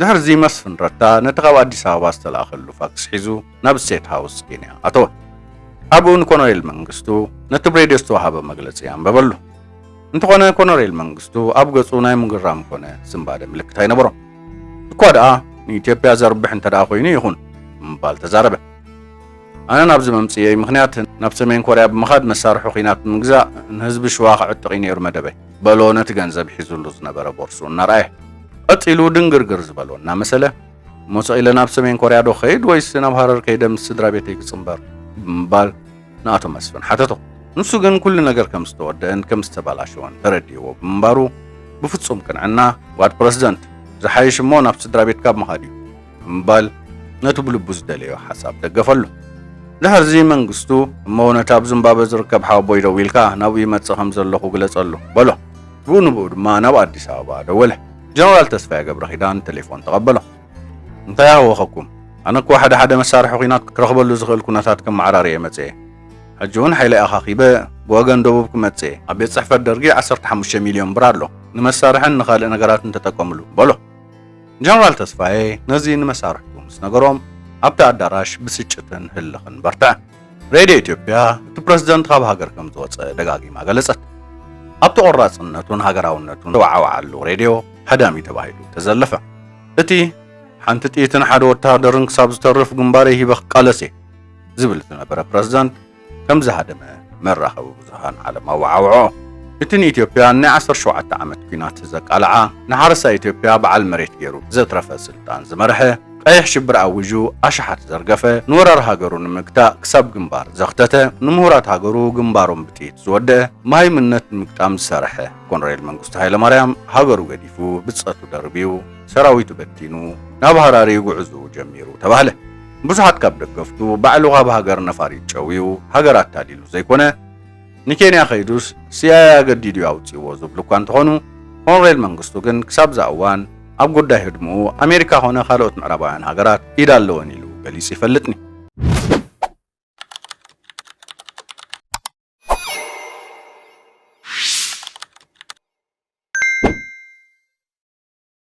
ድሕር ዚ መስፍን ረታ ነቲ ካብ ኣዲስ ኣበባ ዝተላኸሉ ፋክስ ሒዙ ናብ ስቴት ሃውስ ኬንያ ኣተወ። ኣብኡ ንኮሎኔል መንግስቱ ነቲ ብሬድዮ ዝተዋሃበ መግለፂ ኣንበበሉ። እንተኾነ ኮሎኔል መንግስቱ ኣብ ገጹ ናይ ምግራም ኮነ ስምባደ ምልክት ኣይነበሮም። እኳ ደኣ ንኢትዮጵያ ዘርብሕ እንተ ደኣ ኮይኑ ይኹን ምባል ተዛረበ። ኣነ ናብዚ መምፅአይ ምክንያት ናብ ሰሜን ኮርያ ብምኻድ መሳርሒ ኺናት ምግዛእ ንህዝቢ ሽዋ ክዕጥቕ ነይሩ መደበይ በሎ ነቲ ገንዘብ ሒዙሉ ዝነበረ ቦርሱ እናርኣየ ቀፂሉ ድንግርግር ዝበሎና መሰለ ሞስቕ ኢለ ናብ ሰሜን ኮርያ ዶ ኸይድ ወይስ ናብ ሃረር ከይደ ምስ ስድራ ቤተይ ክፅምበር ብምባል ንኣቶ መስፍን ሓተቶ። ንሱ ግን ኩሉ ነገር ከም ዝተወደአን ከም ዝተባላሸወን ተረዲእዎ ብምንባሩ ብፍጹም ቅንዕና ዋድ ፕረዚደንት ዝሓይሽ እሞ ናብ ስድራ ቤትካ ብምኻድ እዩ ብምባል ነቲ ብልቡ ዝደለዮ ሓሳብ ደገፈሉ። ድሕር ዚ መንግስቱ እሞ ነቲ ኣብ ዝምባብዌ ዝርከብ ሓወቦይ ደው ኢልካ ናብኡ ይመፅእ ከም ዘለኹ ግለጸሉ በሎ። ብኡ ንብኡ ድማ ናብ ኣዲስ ኣበባ ደወለ። ጀነራል ተስፋይ ገብረ ኺዳን ቴሌፎን ተቐበሎ። እንታይ ኣወኸኩም? ኣነ እኮ ሓደ መሳርሒ ኺናት ክረኽበሉ ዝኽእል ኩነታት ከም ማዕራርየ መፅአ ሕጂ እውን ሓይለይ ኣኻኺበ ብወገን ደቡብ ክመፅእ ኣብ ቤት ጽሕፈት ደርጊ 15 ሚልዮን ብር ኣሎ ንመሳርሕን ንኻልእ ነገራትን ተጠቀምሉ በሎ። ጀነራል ተስፋይ ነዚ ንመሳርሕቱ ምስ ነገሮም ኣብቲ ኣዳራሽ ብስጭትን ህልኽን በርትዐ። ሬድዮ ኢትዮጵያ እቲ ፕረዚደንት ካብ ሃገር ከም ዝወፀ ደጋጊማ ገለጸት። ኣብቲ ቆራጽነቱን ሃገራውነቱን ተዋዓዋዓሉ ሬድዮ ሕዳሚ ተባሂሉ ተዘለፈ። እቲ ሓንቲ ጥይትን ሓደ ወታደርን ክሳብ ዝተርፍ ግንባረይ ሂበኽ ቃለሴ ዝብል ዝነበረ ፕረዚደንት ከም ዝሃደመ መራኸቢ ብዙሃን ዓለም ኣወዓውዖ። እቲ ንኢትዮጵያ ናይ 17 ዓመት ኩናት ዘቃልዓ ንሓረሳ ኢትዮጵያ በዓል መሬት ገይሩ ዘትረፈ ስልጣን ዝመርሐ ቀይሕ ሽብር ኣውጁ ኣሽሓት ዘርገፈ ንወራር ሃገሩ ንምግታእ ክሳብ ግንባር ዘኽተተ ንምሁራት ሃገሩ ግንባሮም ብጥይት ዝወድአ ማይምነት ንምግጣም ዝሰርሐ ኮሎኔል መንግስቱ ሃይለማርያም ሃገሩ ገዲፉ ብፀቱ ደርቢዩ ሰራዊቱ በቲኑ ናብ ሃራሪ ጉዕዙ ጀሚሩ ተባህለ። ብዙሓት ካብ ደገፍቱ ባዕሉ ካብ ሃገር ነፋሪት ጨዊዩ ሃገር ኣታሊሉ ዘይኮነ ንኬንያ ኸይዱስ ሲያይ ኣገዲዱ ኣውፂዎ ዝብሉ እኳ እንተኾኑ ኮሎኔል መንግስቱ ግን ክሳብ ዛእዋን ኣብ ጉዳይ ህድምኡ ኣሜሪካ ኾነ ካልኦት ምዕራባውያን ሃገራት ኢድ ኣለወን ኢሉ ገሊጹ ይፈልጥኒ።